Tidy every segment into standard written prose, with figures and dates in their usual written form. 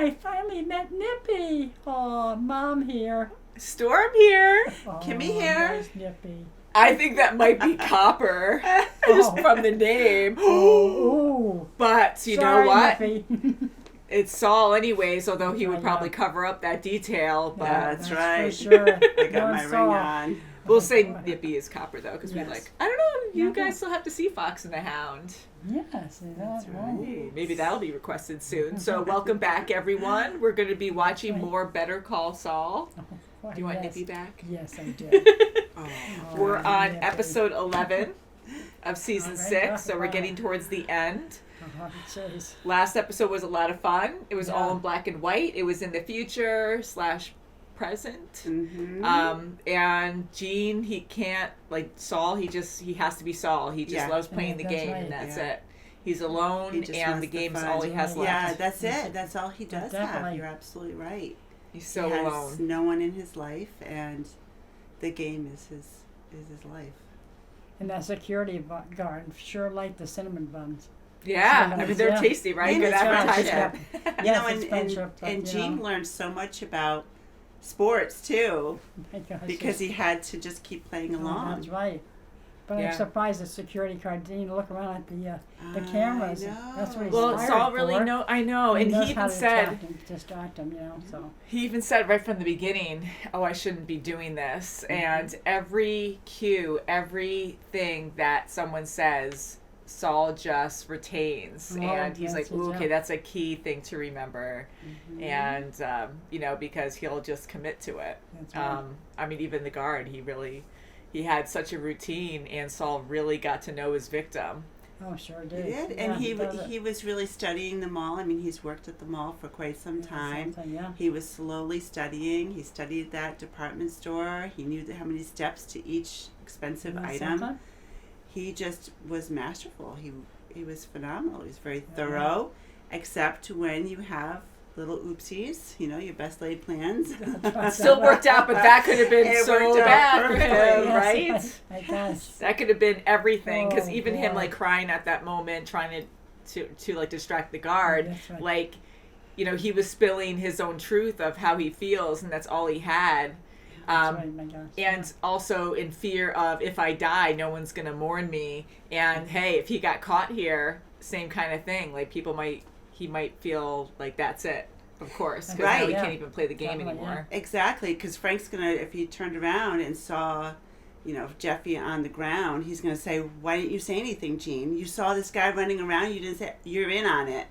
I finally met Nippy. Oh, Mom here. Storm here. Oh, Kimmy here. There's Nippy. I think that might be Copper, just from the name. Oh, But you sorry, know what? Nippy. It's Saul anyways, although he would Yeah. probably cover up that detail. But Yeah, that's right. For sure. I got my ring on. we'll say Nippy is Copper, though, because Yes. we're like, I don't know, you Yeah. guys still have to see Fox and the Hound. Yes, That's right. Maybe that'll be requested soon. So welcome back, everyone. We're going to be watching right. more Better Call Saul. Oh, Do you want yes. Nippy back? Yes, I do. Oh. We're on Nippy. episode 11 of season All right, 6, so we're bye. getting towards the end. Jeez. Last episode was a lot of fun. It was all Yeah. in black and white. It was in the future / present. Mm-hmm. And Gene, he can't, like Saul, he has to be Saul. He just Yeah. loves playing the That's game, right. and that's Yeah. it. He's alone, He just and wants the the game's fun. all he has left. Yeah, that's it. That's all he does have. Definitely. You're absolutely right. He's so he has alone. no one in his life, and the game is his life. And that security guard sure liked the cinnamon buns. Yeah, I mean, they're Yeah. tasty, right? And Good it's advertisement. You Yes, know, it's friendship, but, and you Gene know. learned so much about sports too, My gosh, because he had to just keep playing along. That's right. But Yeah. I'm surprised the security guard didn't even look around at the cameras. I know. That's what he's Well, wired Saul really for. I know, and knows he how even to said, distract him, you know. So he even said right from the beginning, "Oh, I shouldn't be doing this." And every cue, everything that someone says, Saul just retains, Oh, and he's yes, like, yes, "Ooh, yeah. okay, that's a key thing to remember," and you know, because he'll just commit to it. that's right. I mean, even the guard, he had such a routine, and Saul really got to know his victim. Oh, sure He did. did, Yeah, and does it. he was really studying the mall. I mean, he's worked at the mall for quite some Yeah, time. something, yeah. He was slowly studying. He studied that department store. He knew how many steps to each expensive Isn't that item. something? He just was masterful. He was phenomenal. He was very thorough, except when you have little oopsies, you know, your best laid plans. Still worked out, but that could have been It so worked out bad for perfectly. him, Yes, right? I guess. That could have been everything, because Oh, even him boy. like crying at that moment, trying to like distract the guard, That's right. like, you know, he was spilling his own truth of how he feels, and that's all he had. That's right, my gosh. And also in fear of, if I die, no one's gonna mourn me. And hey, if he got caught here, same kind of thing. Like he might feel like that's it, of course, because now Right. he Yeah. can't even play the game Definitely, anymore. Exactly, because Frank's gonna, if he turned around and saw, you know, Jeffy on the ground, he's gonna say, "Why didn't you say anything, Gene? You saw this guy running around. You didn't say you're in on it."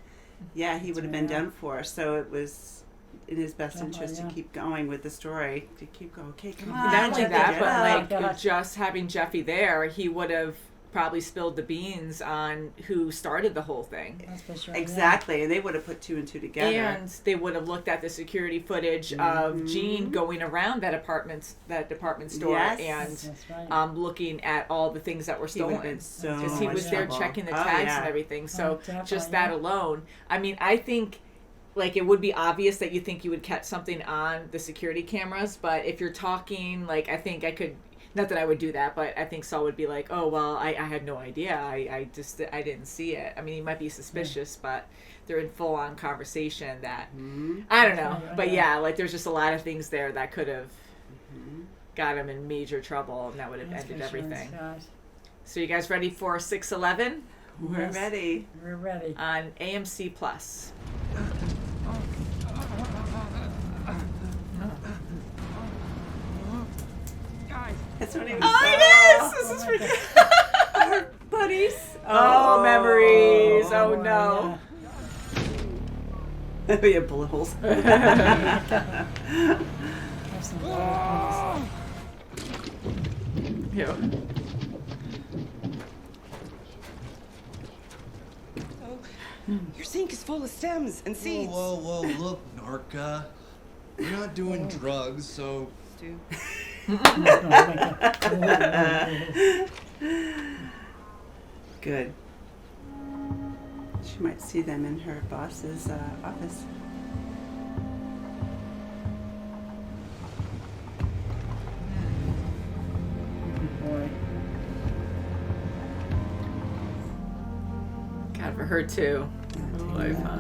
Yeah, he would have been Yeah. done for. So it was in his best Definitely, interest yeah. to keep going with the story. To keep going. Okay, come Not on. Not only Jeffy, that, get but up. like Gosh. just having Jeffy there, he would have probably spilled the beans on who started the whole thing. That's for sure. yeah. Exactly, and they would have put two and two together. And they would have looked at the security footage of Gene going around that department store, Yes. and That's right. looking at all the things that were He would have stolen. been so Because he much was there trouble. checking the Oh, tags yeah. and everything. So definitely, just that yeah. alone. I mean, I think like it would be obvious that you think you would catch something on the security cameras, but if you're talking, like, I think I could, not that I would do that, but I think Saul would be like, "Oh, well, I had no idea. I didn't see it." I mean, he might be suspicious, but they're in full on conversation that, I don't know. Yeah, But yeah. yeah, like there's just a lot of things there that could have got him in major trouble, and that would have That's ended for sure, everything. gosh. So you guys ready for 611 We're Yes. ready. We're ready. on AMC Plus? That's what he was. Oh, it is! This is my ridiculous. Our buddies. Oh, memories. Oh, no. We have bullet holes. Yeah. There's some bullet Yeah. Your sink is full of stems and seeds. Whoa, whoa, whoa, look, Narca. We're not doing drugs, so Good. She might see them in her boss's office. boy. God, for her too. Life, huh?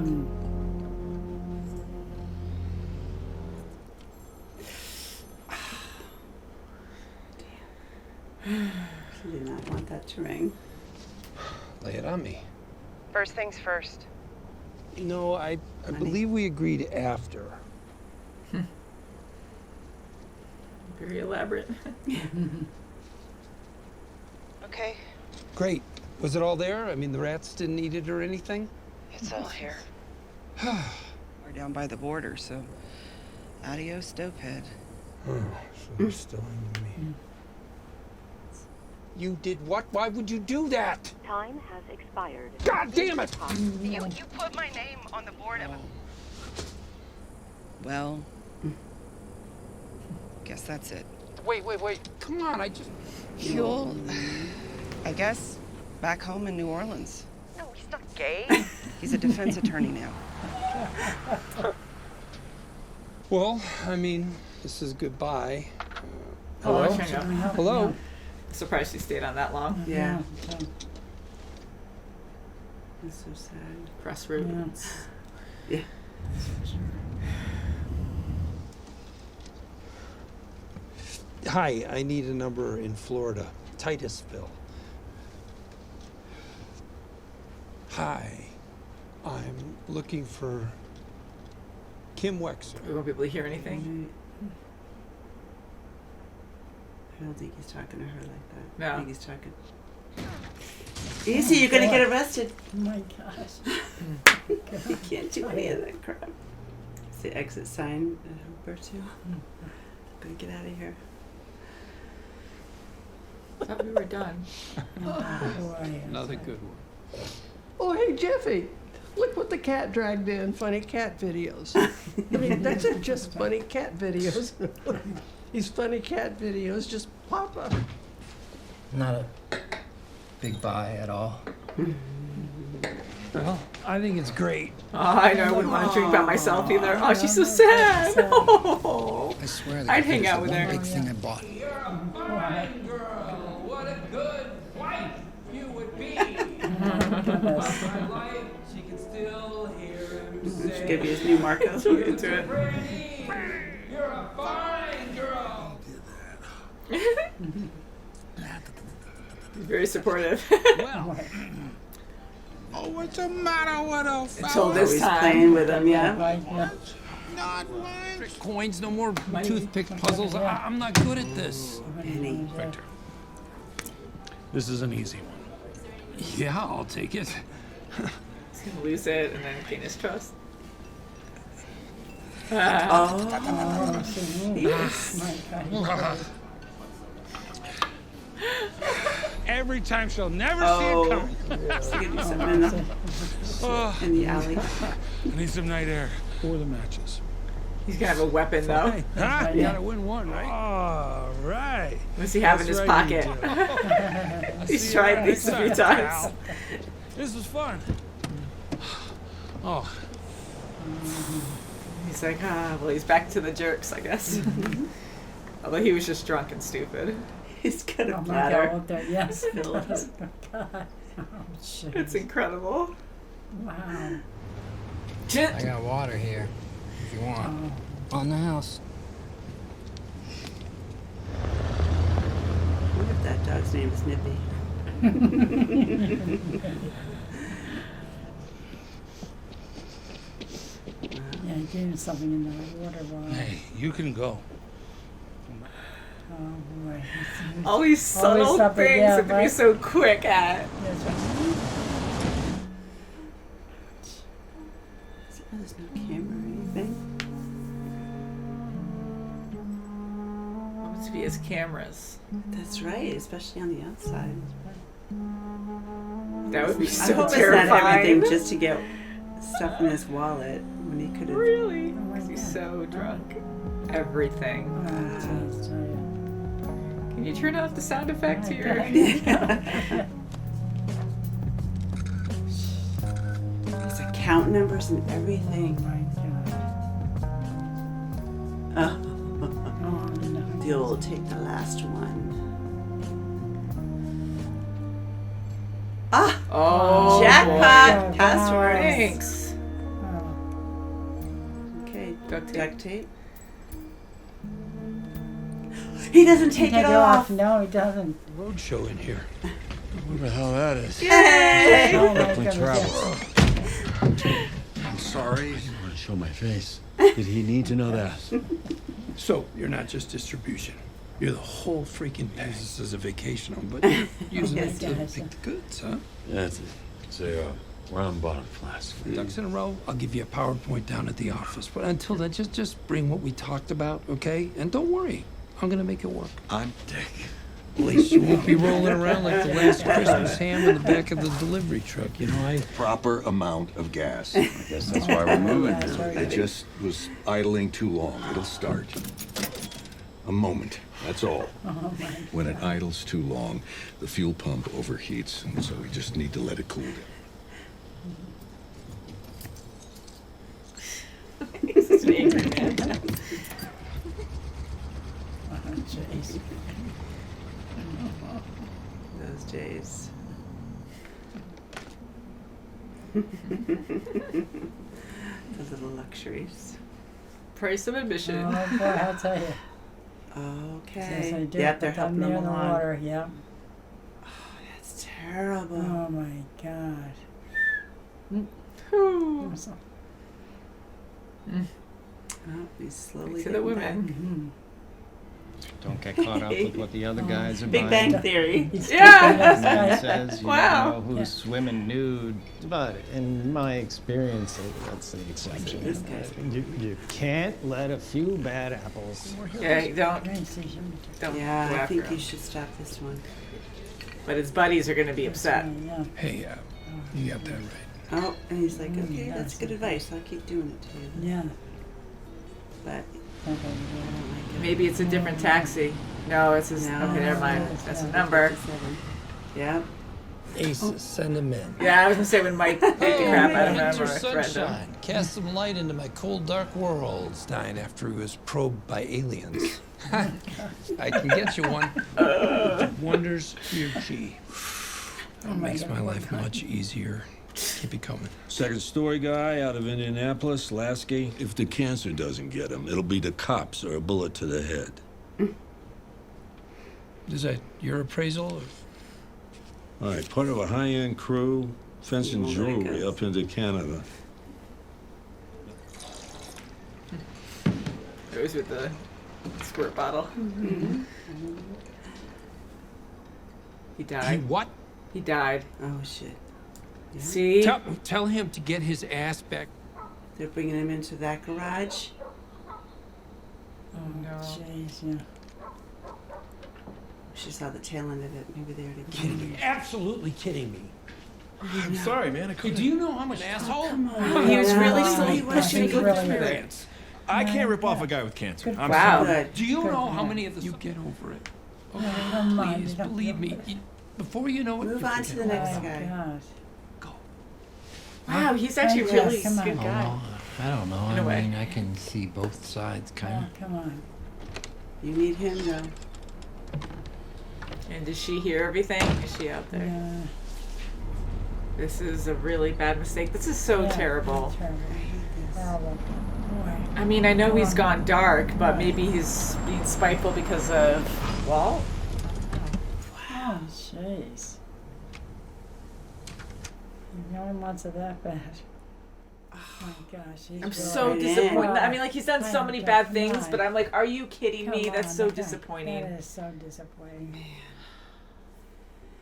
that to ring. Lay it on me. First things first. No, I Money. believe we agreed after. Very elaborate. Okay, Great. Was it all there? I mean, the rats didn't eat it or anything? it's all here. We're down by the border, so adios, dopehead. Oh, so they're still into me. You did what? Why would you do that? Time has expired. God damn it! You put my name on the board of Well, guess that's it. Wait. Come on, I just... You'll, I guess, back home in New Orleans. No, he's not gay. He's a defense attorney now. Well, I mean, this is goodbye. Oh, Hello? Cheng. Hello? Surprised she stayed on that long. Yeah. Okay. That's so sad. Crossroads. Yeah. Hi, I need a number in Florida. Titusville. Hi, I'm looking for Kim Wexler. We won't be able to hear anything. I don't think he's talking to her like that. No. I think he's talking. Easy, you're gonna get arrested. Oh my gosh. You can't do any of that crap. It's the exit sign at Humberto. Gonna get out of here. I thought we were done. Another good one. Oh, hey, Jeffy. Look what the cat dragged in, funny cat videos. I mean, that's not just funny cat videos. These funny cat videos just pop up. Not a big buy at all. Well, I think it's great. Oh, I know. I wouldn't want to drink by myself either. Oh, she's so sad. Oh. I swear I'd hang out with one her. big thing I bought. You're a fine girl. What a good wife you would be. My life, she can still hear him say. Should give you his new Marco. She'll get into it. You're a fine girl. He's very supportive. Well. Oh, what's the matter with a Until this He's time. playing with him, yeah. Right, yeah. Not trick coins, no more toothpick puzzles. I'm not good at this. Penny. Victor, this is an easy one. Yeah, I'll take it. He's gonna lose it and then gain his trust. Oh, Yes. My God. Every time she'll never see oh. it coming. Let's give you something in the alley. I need some night air or the matches. He's gonna have a weapon though. Huh? You gotta win one, right? All right. What's he have in his That's pocket? right, you He's tried these a few times. This was fun. Oh, He's like, well, he's back to the jerks, I guess. Although he was just drunk and stupid. He's got a Oh my bladder. God, there, yes. it Filled. does. God. Oh, shit. It's incredible. Wow. I got water here, if you want. On the house. I wonder if that dog's name is Nippy. Yeah, he gave him something in the water bottle. hey, you can go. Oh boy. All these subtle something, things yeah, that to be right? so quick at. That's right. Oh, there's no camera or anything. What to be his cameras? That's right, especially on the outside. That would be I so hope it's not terrifying. everything just to get stuff in his wallet when he could have. Really? my Because he's God. so drunk. Everything. Oh, jeez, tell ya. Can you turn off the sound effect My here? God. His account numbers and everything. Oh my God. Oh, no. The old take the last one. Ah! Oh, Jackpot! boy. Password. Thanks. Oh. Okay. Duct tape. Duct tape. He doesn't take it off. No, he doesn't. Roadshow in here. What the hell that is? Yay! Oh my Definitely goodness, travel. I'm sorry. I didn't want to show my face. Did he need to know that? So, you're not just distribution. You're the whole freaking package. This is a vacation home, but you're using Yes, it to yes. make the goods, huh? That's it. It's a round bottom flask. Ducks in a row, I'll give you a PowerPoint down at the office. But until then, just bring what we talked about, okay? And don't worry, I'm gonna make it work. I'm Dick. At least you won't be rolling around like the last Christmas ham in the back of the delivery truck. You know, Proper amount of gas. I guess that's why we're moving. I just was idling too long. It'll start. A moment, that's all. When it idles too long, the fuel pump overheats, and so we just need to let it cool down. He's such an angry man. Oh, jeez. Those Jays. The little luxuries. Price of admission. Oh boy, I'll tell you. Okay. Yes, I do. Yep, they're Put them helping near them the along. water. Yeah. That's terrible. Oh my God. Whew. So- Oh, he's slowly To the getting back. women. Don't get caught up with what the other guys are Big buying. Bang Theory. He's Yeah. taking us, And then guys. says you Wow. know who's swimming nude, but in my experience, that's an exception. This guy's You can't let a few bad apples. Yeah, you don't Right, see, him. go Yeah, I after think him. you should stop this one. But his buddies are gonna be upset. Yeah. hey, you got that right. Oh, and he's like, okay, that's that's good advice. I'll keep doing it to you. Yeah. But Okay, I don't like it. Maybe it's a different taxi. No, it's his. No. Okay, never mind. That's a number. 57. Yep. Aces, send them in. Yeah, I was gonna say when Mike beat the crap out of him Winter or threatened him. sunshine, cast some light into my cold, dark world. Dying after he was probed by aliens. I can get you one. Wonders your G. That makes my life much easier. Keep it coming. Second story guy out of Indianapolis, Lasky. If the cancer doesn't get him, it'll be the cops or a bullet to the head. Is that your appraisal? Or? All right, part of a high-end crew, fencing jewelry up into Canada. Goes with the squirt bottle. He He died. what? He died. Oh, shit. Yeah. See? Tell him to get his ass back. They're bringing him into that garage. Oh, jeez, yeah. She saw the tail end of it. Maybe they already Kidding me. Absolutely kidding me. I'm sorry, man. I Hey, couldn't. do you know how much asshole? Come on. He was really Yeah. silly. He was He's shaking really through good. it. I can't rip off a guy with cancer. I'm Wow. Good. Do you Good know for how him. many of the... You get over it. Come on, Please, you don't believe feel me. good. Before you know it, Move you'll on to forget the all next Oh, about it. guy. God. Go. Wow, he's actually Yes, really come on. good guy. I don't know. In a I way. mean, I can see both sides, kind Oh, of. come on. You need him, though. And does she hear everything? Is she out there? Yeah. This is a really bad mistake. This is so Yeah, terrible. Terrible. Horrible. Boy. I mean, I know he's gone dark, but maybe he's being spiteful because of Walt. Oh, jeez. No one wants it that bad. Oh my gosh, he's I'm really so Yeah. disappointed. I mean, like, he's done so Oh, many God, bad come things, on. but I'm like, are you kidding me? Come That's on, so that- disappointing. That is so disappointing.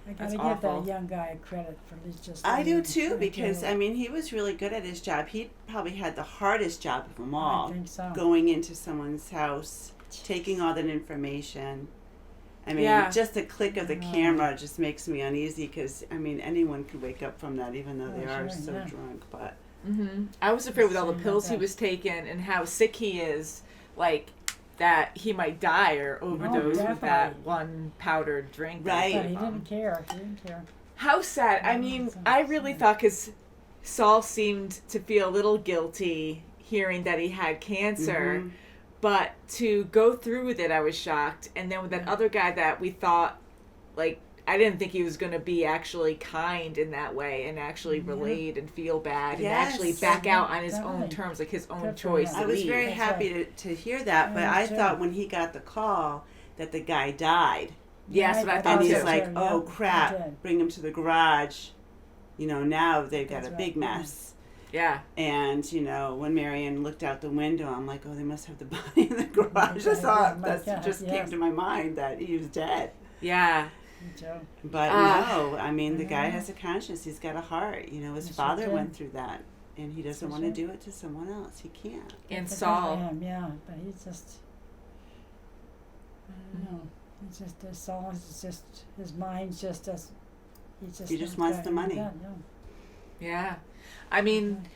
I That's gotta give awful. that young guy credit for just. I do leaving. too, I because do. I mean, he was really good at his job. He probably had the hardest job of them all. I think so. Going into someone's house, taking all that information. I mean, Yeah. just the click of the camera just makes me uneasy because, I mean, anyone could wake up from that even though Oh, they are sure, so yeah. drunk. But I was afraid with all the Same pills like he that. was taking and how sick he is, like, that he might die or overdose with that definitely. one powdered drink. that Right. But gave he him. didn't care. He didn't care. How sad. I mean, so I really sad. thought because Saul seemed to feel a little guilty hearing that he had cancer, Mhm. but to go through with it, I was shocked. And then with that other guy that we thought, like, I didn't think he was going to be actually kind in that way and actually relate and feel bad and actually Yes. back out on his own Definitely. terms, like his own Good for choice him. to I was leave. very That's happy right. to hear that. But Yeah, me I too. thought when he got the call that the guy died. Yes, what I And thought he's too. like, Yeah, oh I crap, did. bring him to the garage. Now they've got That's a right, big yeah. mess. Yeah. And, when Marion looked out the window, I'm like, oh, they must have the body in the garage. Yeah, I thought oh my that God, just came yes. to my mind that he was dead. Yeah. Joe. But no, I mean, the guy Yeah. has a conscience. He's got a heart. His He father sure went did. through that. And he doesn't Sure want to did. do it to someone else. He can't. And Good for Saul. him, yeah, but he's just, I don't know. It's just Saul is just his mind's just as He just wants the money. Yeah. I mean,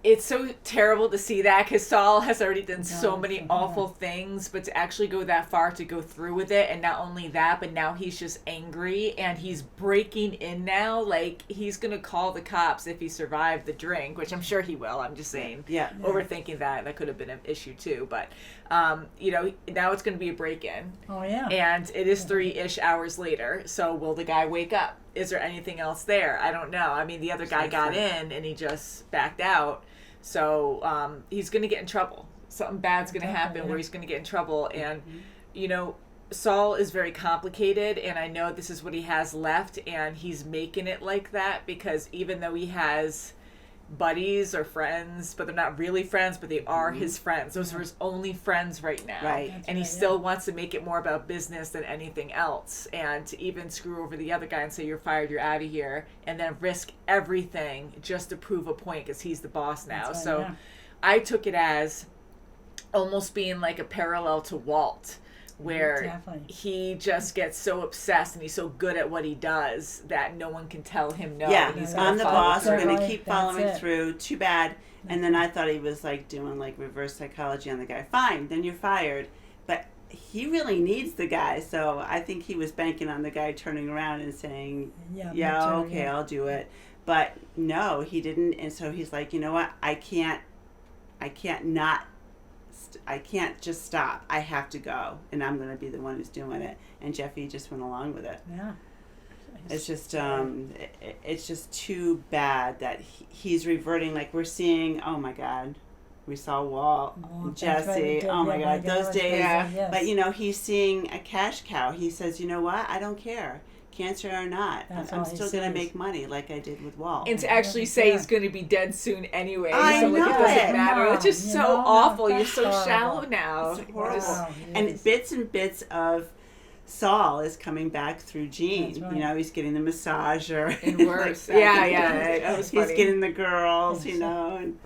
it's so terrible to see that because Saul has already done so many awful things, but to actually go that far to go through with it, and not only that, but now he's just angry and he's breaking in now. Like, he's going to call the cops if he survived the drink, which I'm sure he will. I'm just saying. Yeah. Overthinking that could have been an issue too. But, now it's going to be a break-in. Oh yeah. And it is 3-ish hours later. So will the guy wake up? Is there anything else there? I don't know. I mean, the other guy got in and he just backed out. So he's going to get in trouble. Something bad's going to happen where he's going to get in trouble. And, Saul is very complicated. And I know this is what he has left. And he's making it like that because even though he has buddies or friends, but they're not really friends, but they are his friends. Those are his only friends right now. Right. And he still wants to make it more about business than anything else. And to even screw over the other guy and say, you're fired, you're out of here, and then risk everything just to prove a point because he's the boss now. That's right, so yeah. I took it as almost being like a parallel to Walt, where Definitely. he just gets so obsessed and he's so good at what he does that no one can tell him no. Yeah, He's I'm gonna the follow boss. through. We're going to Right, keep that's following it. through. Too bad. And then I thought he was like doing like reverse psychology on the guy. Fine, then you're fired. But he really needs the guy. So I think he was banking on the guy turning around and saying, Yeah, me yeah, too, okay, yeah. I'll do it. But no, he didn't. And so he's like, you know what? I can't just stop. I have to go. And I'm going to be the one who's doing it. And Jeffy just went along with it. Yeah. It's just it's just too bad that he's reverting. Like we're seeing, oh my God, we saw Walt, and that's right, we Jesse. did. Oh my Yeah, God, my God, those it was days. crazy, yes. But he's seeing a cash cow. He says, you know what? I don't care, cancer or not. That's I'm all he still gonna says. make money, like I did with Walt. And to actually say he's going to be dead soon anyway, I so like, know it doesn't it. matter. It's just You so know, awful. You're that's so horrible. shallow now. It's horrible. Wow, And yes. bits and bits of Saul is coming back through Gene. That's right. He's getting the massager. And worse. Like Yeah, that. yeah, that was He's funny. getting the girls, and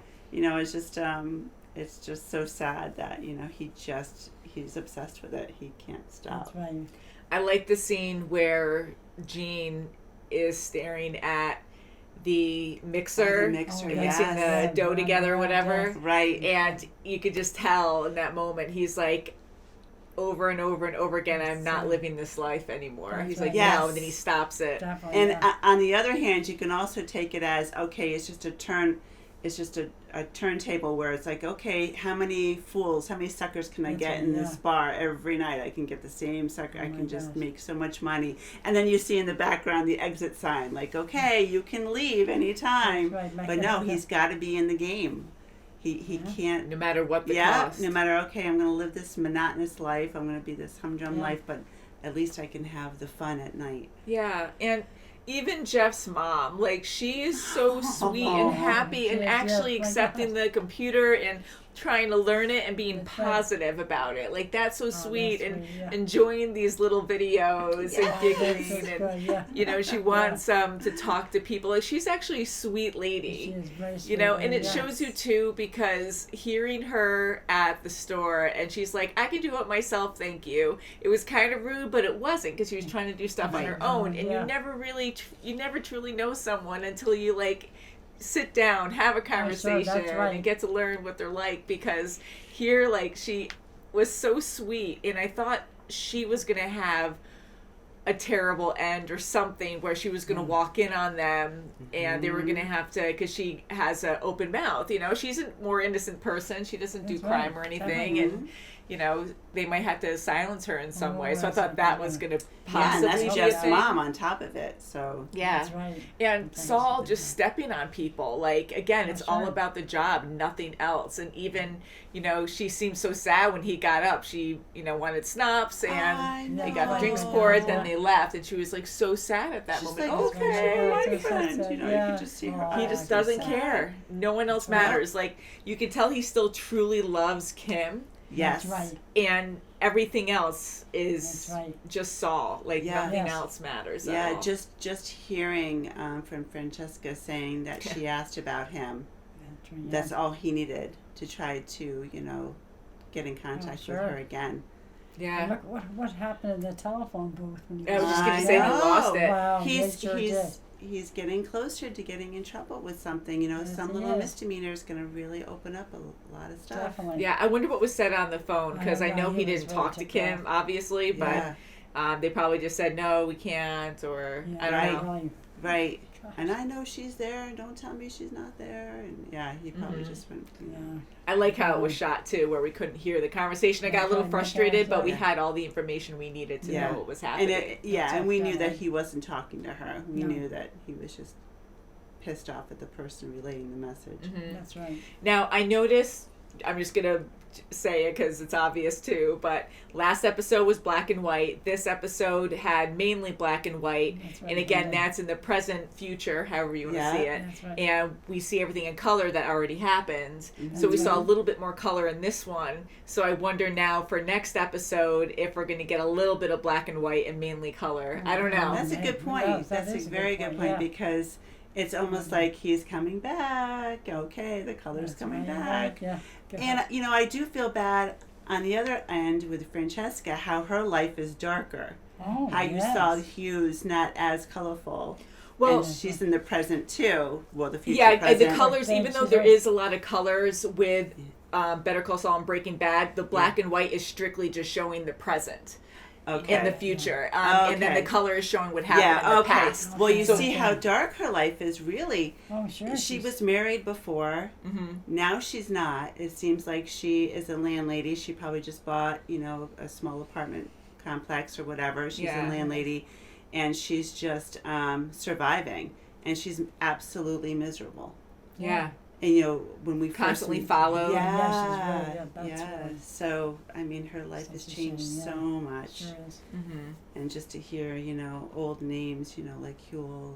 it's just so sad that he's obsessed with it. He can't stop. That's right. I like the scene where Gene is staring at the mixer, The mixer, and yes. mixing the dough together or whatever. Right. And you could just tell in that moment, he's like, over and over and over again, I'm not living this life anymore. That's He's right. like, Yes. no, and then he stops it. Definitely. And yeah. on the other hand, you can also take it as, okay, it's just a turntable where it's like, okay, how many suckers can I That's get right, in this yeah. bar every night? I can get the same sucker. Oh I my can just gosh. make so much money. And then you see in the background the exit sign, like, okay, you can leave anytime. That's right, But no, he's got to be in the game. He can't. No matter what the Yeah, cost. no matter, okay, I'm going to live this monotonous life. I'm going to be this humdrum Yeah. life, but at least I can have the fun at night. Yeah, and even Jeff's mom, like, she is so sweet and happy and Yes, actually yes, my accepting gosh. the computer and trying to learn it and being That's right. positive about it. Like, that's so sweet, that's and sweet, yeah. enjoying these little videos Yeah. and giggling That's and good, yeah. she wants to talk to people. Like, she's actually a sweet lady. She is very sweet. And it yes. shows you too, because hearing her at the store and she's like, I can do it myself, thank you. It was kind of rude, but it wasn't, because she was trying to do stuff on her own. And Yeah. you never truly know someone until you like sit down, have a conversation, that's right. and get to learn what they're like. Because here, like, she was so sweet, and I thought she was gonna have a terrible end or something where she was going to walk in on them and they were going to have to, because she has an open mouth, you know, she's a more innocent person, she doesn't do crime or anything, and you know, they might have to silence her in some way. So I thought that was going to possibly and that's be a Jeff's thing. mom on top of it. So That's right. And Saul just stepping on people. Like, again, it's all about the job, nothing else. And even, you know, she seemed so sad when he got up. She, you know, wanted snaps and they got drinks poured, then they left. And she was like so sad at that moment. like, okay, my friend. You know, you could just see her. he just doesn't care. No one else matters. Like, you can tell he still truly loves Kim. Yes. That's right. And everything else is just Saul. Like, nothing Yes. else matters at Yeah, all. just hearing from Francesca saying that she asked about him. That's all he needed to try to, you know, get in contact with her again. Yeah. And look what happened in the telephone booth. When I was just going to say he lost it. Wow, He's getting closer to getting in trouble with something. You know, some little misdemeanor is going to really open up a lot of stuff. Definitely. Yeah, I wonder what was said on the phone, because I know he didn't talk to Kim, obviously, but they probably just said, no, we can't, or I don't know. Right. And I know she's there. Don't tell me she's not there. And yeah, he probably just went. You know. I like how it was shot too, where we couldn't hear the conversation. I got a little frustrated, but we had all the information we needed to know what was happening. And we knew that he wasn't talking to her. We knew that he was just pissed off at the person relaying the message. That's right. Now I noticed. I'm just gonna say it because it's obvious too, but last episode was black and white. This episode had mainly black and white, and again, that's in the present, future, however you want to see it. And we see everything in color that already happened. So we saw a little bit more color in this one. So I wonder now for next episode if we're going to get a little bit of black and white and mainly color. I don't know. That's a good point. That's a very good point because it's almost like he's coming back. Okay, the color's coming back. And, you know, I do feel bad on the other end with Francesca, how her life is darker. How you saw the hues not as colorful. Well, and she's in the present too. Well, the future present. The colors, even though there is a lot of colors with Better Call Saul and Breaking Bad, the black and white is strictly just showing the present. In the future. And then the color is showing what happened in the past. Well, you see how dark her life is, really. Oh, sure. She was married before. Now she's not. It seems like she is a landlady. She probably just bought, you know, a small apartment complex or whatever. She's a landlady. And she's just surviving. And she's absolutely miserable. Yeah. And, you know, when we constantly follow. So, I mean, her life has changed so much. Sure is. And just to hear, you know, old names, you know, like Huel.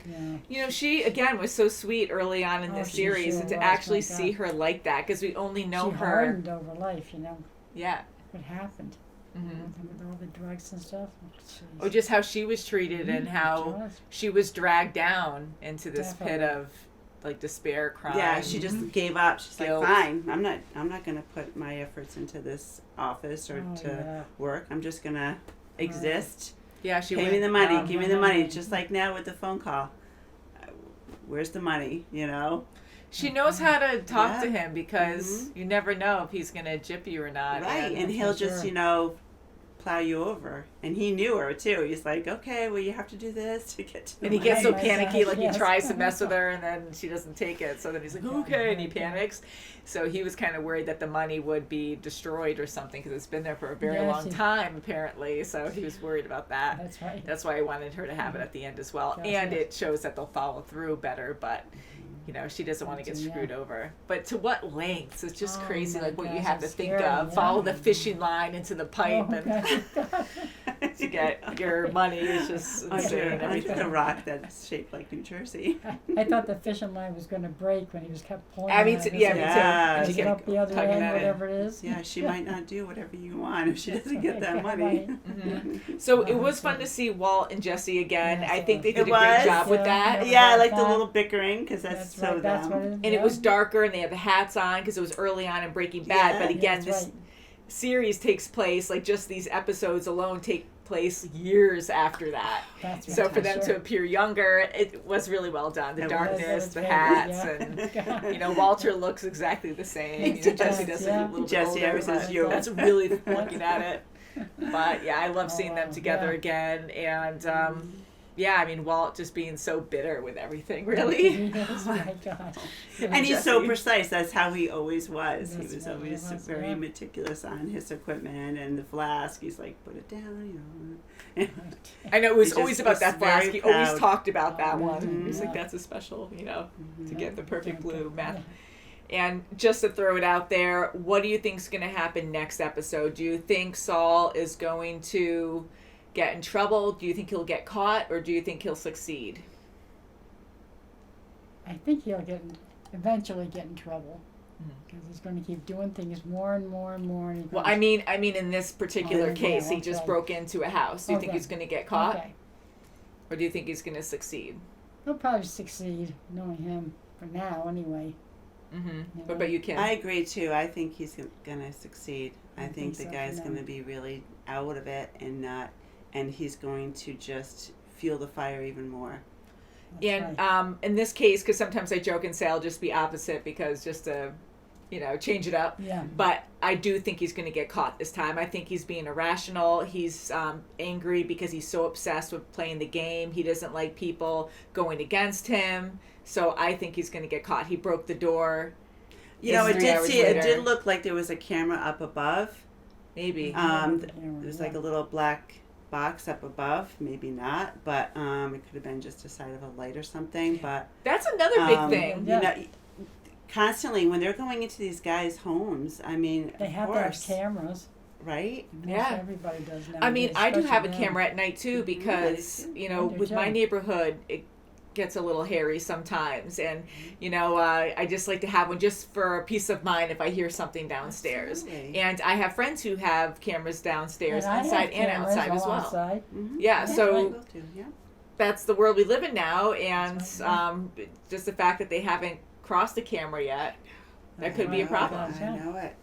And, you know, she, again, was so sweet early on in this series. And to actually see her like that, because we only know she her. hardened over life, you know. Yeah. What happened. With all the drugs and stuff. Or just how she was treated and how she was dragged down into this pit of like despair, crime. Yeah, she just gave up. She's guilt. Like, fine, I'm not gonna put my efforts into this office or to work. I'm just gonna exist. Yeah, she pay me the money, give me the money. Just like now with the phone call. Where's the money? You know. She knows how to talk to him because you never know if he's gonna gyp you or not. Right, and he'll just you know plow you over. And he knew her too. He's like, okay, well you have to do this to get to the And he gets so panicky, like he tries to mess with her and then she doesn't take it. So then he's like, okay, and he panics. So he was kind of worried that the money would be destroyed or something because it's been there for a very long time apparently. So he was worried about that. That's right. That's why he wanted her to have it at the end as well. And it shows that they'll follow through better, but you know, she doesn't want to get screwed over. But to what lengths? It's just crazy, like what you have to think of. Follow the fishing line into the pipe and to get your money is just insane. I think a rock that's shaped like New Jersey. I thought the fishing line was going to break when he was kept pulling. Me too. Yeah, to get up the other end, whatever it is. Yeah, she might not do whatever you want if she doesn't get that money. So it was fun to see Walt and Jesse again. I think they did a great job with that. Yeah, I like the little bickering because that's so them. And it was darker, and they had the hats on because it was early on in Breaking Bad. But again, this series takes place, like just these episodes alone take place years after that. So for them to appear younger, it was really well done. The darkness, the hats, and you know, Walter looks exactly the same. You know, Jesse does a little bit older, but that's really looking at it. But yeah, I love seeing them together yeah. again, and yeah, I mean, Walt just being so bitter with everything, really. Yes, my gosh. And he's so Jesse. precise. That's how he always was. That's He was what he always was, very yeah. meticulous on his equipment and the flask. He's like, put it down, you know. I know it was He always just about was that flask. very He always proud. talked about that Oh, one. He's like, yeah. that's a special, you know, to Mhm. get the perfect blue Yeah. meth. And just to throw it out there, what do you think's going to happen next episode? Do you think Saul is going to get in trouble? Do you think he'll get caught, or do you think he'll succeed? I think he'll eventually get in trouble because he's going to keep doing things more and more and more. And Well, I mean, in this particular Oh, case, yeah, he just okay. broke into a house. Do you think Okay. he's going to get caught, Okay. or do you think he's going to succeed? He'll probably succeed, knowing him for now, anyway. Mm-hmm. What about you, Kim? I agree too. I think he's gonna succeed. I think the so, guy's yeah. gonna be really out of it and not, and he's going to just feel the fire even more. That's And right. in this case, because sometimes I joke and say I'll just be opposite because just to, you know, change it up. Yeah. But I do think he's going to get caught this time. I think he's being irrational. He's angry because he's so obsessed with playing the game. He doesn't like people going against him. So I think he's going to get caught. He broke the door. You know, It's 3 hours it later. did look like there was a camera up above. Maybe. There's like a little black box up above, maybe not, but it could have been just a side of a light or something. But That's another big thing. You know, constantly when they're going into these guys' homes, I mean, They of have to have course, cameras. right? Most Yeah. everybody does now. I mean, I do have a especially camera at night too because, you know, I do with my too. neighborhood, it gets a little hairy sometimes. And, you know, I just like to have one just for peace of mind if I hear something downstairs. Absolutely. And I have friends who have cameras downstairs, And I have inside and cameras outside as all well. outside. Mhm. Yeah, I so will too, yeah. that's the world we live in now. And That's right, just the fact that they haven't crossed the camera yet, that could be a problem. I know it.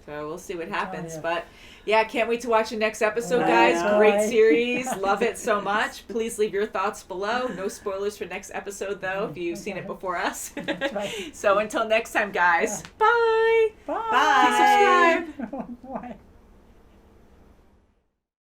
So we'll see what Good happens. idea. But yeah, can't wait to watch the next episode, I guys. know. Great Right. series. Love it so much. Please leave your thoughts below. No spoilers for next episode, though, if you've seen it before us. That's right. So until next time, guys. Bye. Bye. Bye. Please subscribe. Bye.